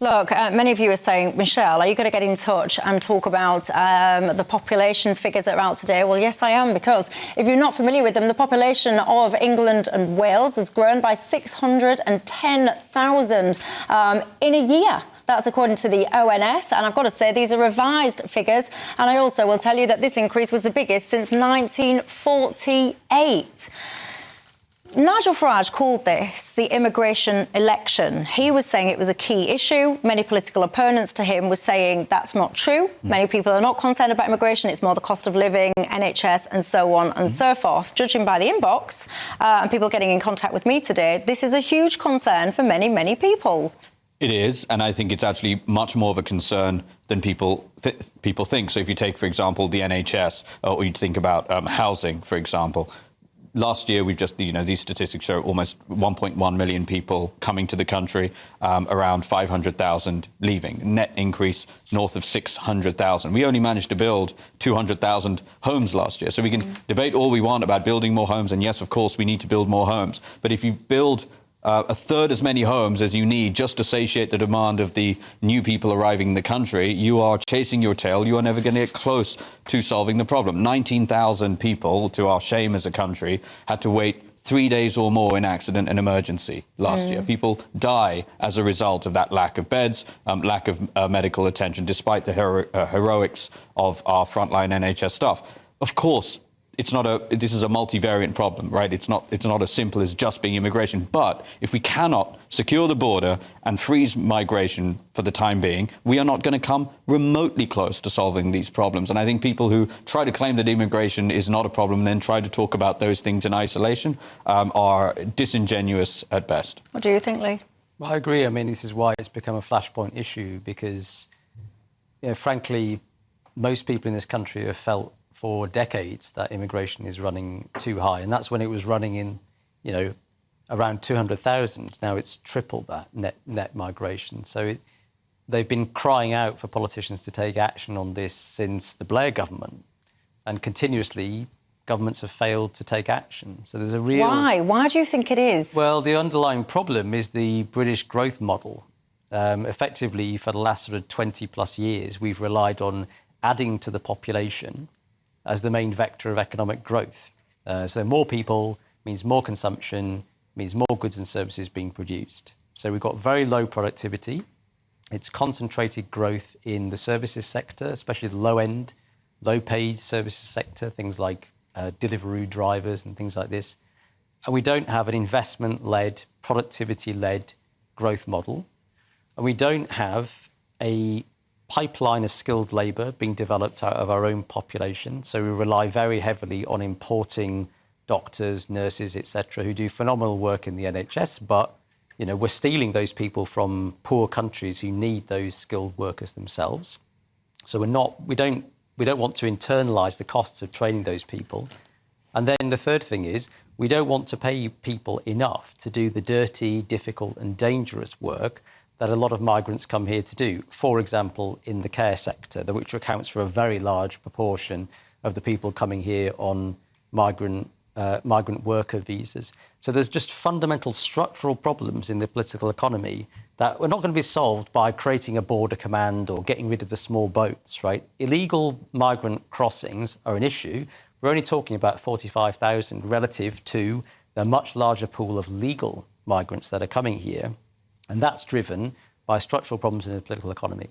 Look, many of you are saying, Michelle, are you going to get in touch and talk about the population figures that are out today? Well, yes, I am, because if you're not familiar with them, the population of England and Wales has grown by 610,000 in a year. That's according to the ONS. And I've got to say, these are revised figures. And I also will tell you that this increase was the biggest since 1948. Nigel Farage called this the immigration election. He was saying it was a key issue. Many political opponents to him were saying that's not true. Many people are not concerned about immigration. It's more the cost of living, NHS and so on and so forth. Judging by the inbox and people getting in contact with me today, this is a huge concern for many, many people. It is, and I think it's actually much more of a concern than people think. So if you take, for example, the NHS, or you think about housing, for example, last year, we've just, these statistics show almost 1.1 million people coming to the country, around 500,000 leaving, net increase north of 600,000. We only managed to build 200,000 homes last year. So we can debate all we want about building more homes. And yes, of course, we need to build more homes. But if you build a third as many homes as you need just to satiate the demand of the new people arriving in the country, you are chasing your tail. You are never going to get close to solving the problem. 19,000 people, to our shame as a country, had to wait 3 days or more in accident and emergency last year. People die as a result of that lack of beds, lack of medical attention, despite the heroics of our frontline NHS staff. Of course, this is a multivariant problem, right? It's not as simple as just being immigration. But if we cannot secure the border and freeze migration for the time being, we are not going to come remotely close to solving these problems. And I think people who try to claim that immigration is not a problem and then try to talk about those things in isolation are disingenuous at best. What do you think, Lee? Well, I agree. I mean, this is why it's become a flashpoint issue, because, frankly, most people in this country have felt for decades that immigration is running too high. And that's when it was running in, around 200,000. Now it's tripled that net migration. So they've been crying out for politicians to take action on this since the Blair government. And continuously, governments have failed to take action. So there's a real... Why? Why do you think it is? Well, the underlying problem is the British growth model. Effectively, for the last sort of 20 plus years, we've relied on adding to the population as the main vector of economic growth. So more people means more consumption, means more goods and services being produced. So we've got very low productivity. It's concentrated growth in the services sector, especially the low-end, low-paid services sector, things like Deliveroo drivers and things like this. And we don't have an investment-led, productivity-led growth model. And we don't have a pipeline of skilled labour being developed out of our own population. So we rely very heavily on importing doctors, nurses, etc., who do phenomenal work in the NHS, but we're stealing those people from poor countries who need those skilled workers themselves. So we don't want to internalise the costs of training those people. And then the third thing is we don't want to pay people enough to do the dirty, difficult and dangerous work that a lot of migrants come here to do, for example, in the care sector, which accounts for a very large proportion of the people coming here on migrant worker visas. So there's just fundamental structural problems in the political economy that are not going to be solved by creating a border command or getting rid of the small boats, right? Illegal migrant crossings are an issue. We're only talking about 45,000 relative to the much larger pool of legal migrants that are coming here. And that's driven by structural problems in the political economy.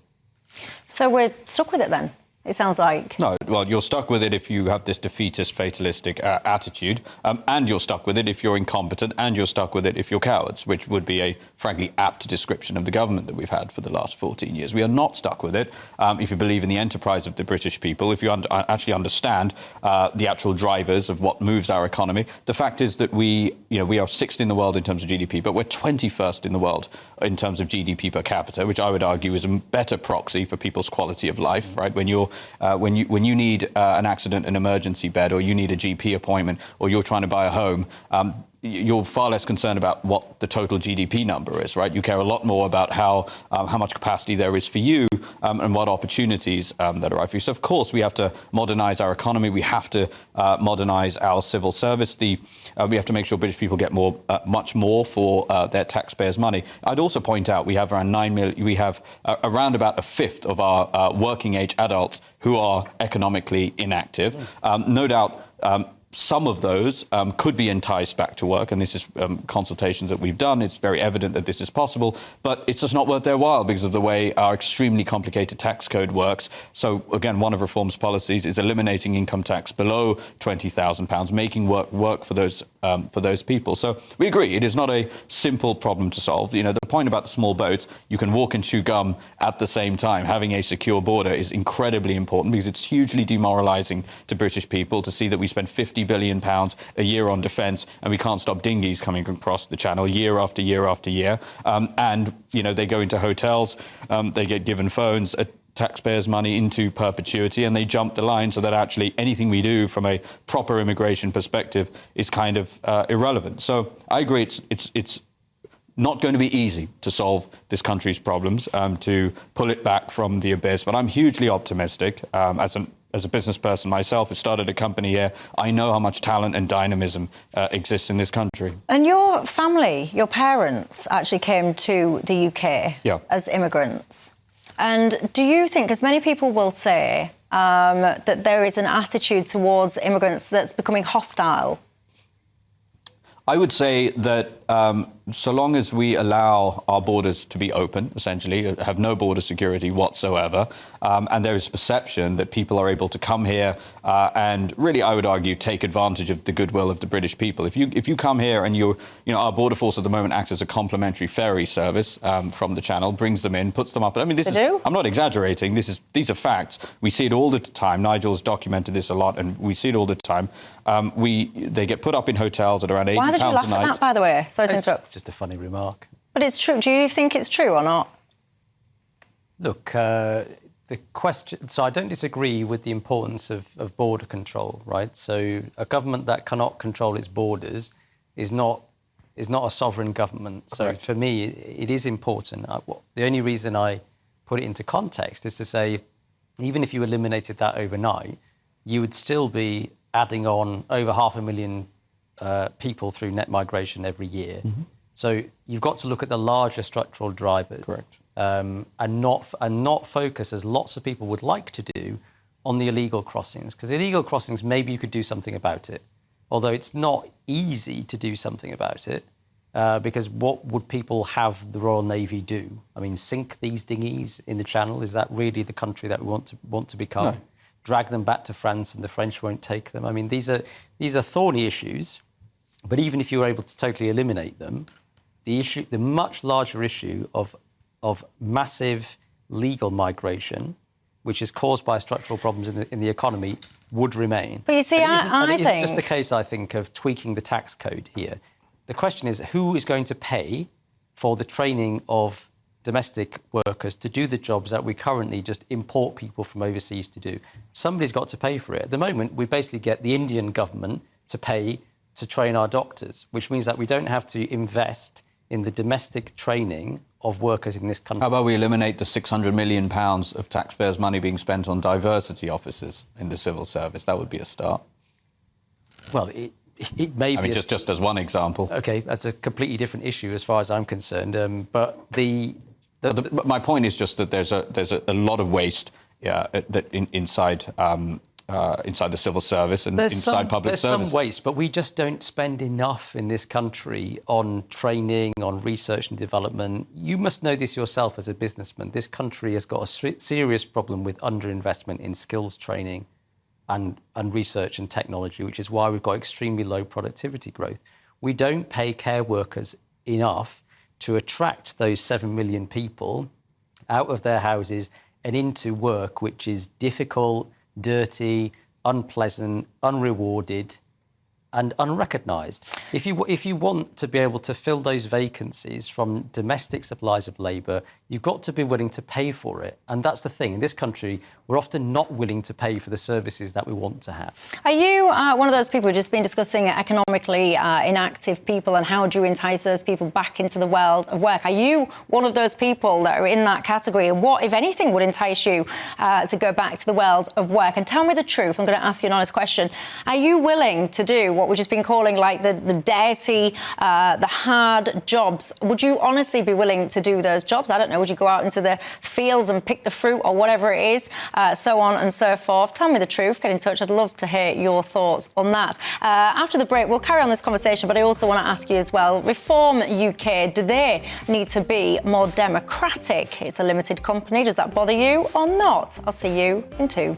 So we're stuck with it then, it sounds like. No, well, you're stuck with it if you have this defeatist, fatalistic attitude, and you're stuck with it if you're incompetent, and you're stuck with it if you're cowards, which would be a, frankly, apt description of the government that we've had for the last 14 years. We are not stuck with it if you believe in the enterprise of the British people, if you actually understand the actual drivers of what moves our economy. The fact is that we are sixth in the world in terms of GDP, but we're 21st in the world in terms of GDP per capita, which I would argue is a better proxy for people's quality of life, right? When you need an accident, an emergency bed, or you need a GP appointment, or you're trying to buy a home, you're far less concerned about what the total GDP number is, right? You care a lot more about how much capacity there is for you and what opportunities that are right for you. So, of course, we have to modernize our economy. We have to modernize our civil service. We have to make sure British people get much more for their taxpayers' money. I'd also point out we have around 9 million. We have around about a fifth of our working age adults who are economically inactive. No doubt. Some of those could be enticed back to work, and this is consultations that we've done. It's very evident that this is possible, but it's just not worth their while because of the way our extremely complicated tax code works. So, again, one of Reform's policies is eliminating income tax below £20,000, making work for those people. So we agree it is not a simple problem to solve. You know, the point about the small boats, you can walk and chew gum at the same time. Having a secure border is incredibly important because it's hugely demoralising to British people to see that we spend £50 billion a year on defence and we can't stop dinghies coming across the channel year after year after year. And, you know, they go into hotels, they get given phones, taxpayers' money into perpetuity, and they jump the line so that actually anything we do from a proper immigration perspective is kind of irrelevant. So I agree it's not going to be easy to solve this country's problems, to pull it back from the abyss. But I'm hugely optimistic as a business person myself who started a company here. I know how much talent and dynamism exists in this country. And your family, your parents actually came to the UK as immigrants. And do you think, as many people will say, that there is an attitude towards immigrants that's becoming hostile? I would say that so long as we allow our borders to be open, essentially, have no border security whatsoever, and there is perception that people are able to come here and really, I would argue, take advantage of the goodwill of the British people. If you come here and our border force at the moment acts as a complimentary ferry service from the Channel, brings them in, puts them up. I mean, I'm not exaggerating. These are facts. We see it all the time. Nigel's documented this a lot, and we see it all the time. They get put up in hotels at around £80 a night. Why did you laugh at that, by the way? Sorry to interrupt. It's just a funny remark. But it's true. Do you think it's true or not? Look, the question... So I don't disagree with the importance of border control, right? So a government that cannot control its borders is not a sovereign government. So Correct. For me, it is important. The only reason I put it into context is to say, even if you eliminated that overnight, you would still be adding on over 500,000 people through net migration every year. Mm-hmm. So you've got to look at the larger structural drivers. Correct. And not focus, as lots of people would like to do, on the illegal crossings. Because illegal crossings, maybe you could do something about it. Although it's not easy to do something about it, because what would people have the Royal Navy do? I mean, sink these dinghies in the Channel? Is that really the country that we want to become? No. Drag them back to France and the French won't take them? I mean, these are thorny issues, but even if you were able to totally eliminate them, the much larger issue of massive legal migration, which is caused by structural problems in the economy, would remain. But you see, I think... It's just a case, I think, of tweaking the tax code here. The question is, who is going to pay for the training of domestic workers to do the jobs that we currently just import people from overseas to do? Somebody's got to pay for it. At the moment, we basically get the Indian government to pay to train our doctors, which means that we don't have to invest in the domestic training of workers in this country. How about we eliminate the £600 million of taxpayers' money being spent on diversity officers in the civil service? That would be a start. Well, it may be... I mean, just as one example. OK, that's a completely different issue as far as I'm concerned. But my point is just that there's a lot of waste inside the civil service and inside public service. There's some waste, but we just don't spend enough in this country on training, on research and development. You must know this yourself as a businessman. This country has got a serious problem with underinvestment in skills training and research and technology, which is why we've got extremely low productivity growth. We don't pay care workers enough to attract those 7 million people out of their houses and into work which is difficult, dirty, unpleasant, unrewarded, and unrecognised. If you want to be able to fill those vacancies from domestic supplies of labour, you've got to be willing to pay for it. And that's the thing. In this country, we're often not willing to pay for the services that we want to have. Are you one of those people who've just been discussing economically inactive people and how do you entice those people back into the world of work? Are you one of those people that are in that category? And what, if anything, would entice you to go back to the world of work? And tell me the truth. I'm going to ask you an honest question. Are you willing to do what we've just been calling like the dirty, the hard jobs? Would you honestly be willing to do those jobs? I don't know. Would you go out into the fields and pick the fruit or whatever it is, so on and so forth? Tell me the truth. Get in touch. I'd love to hear your thoughts on that. After the break, we'll carry on this conversation, but I also want to ask you as well, Reform UK, do they need to be more democratic? It's a limited company. Does that bother you or not? I'll see you in 2.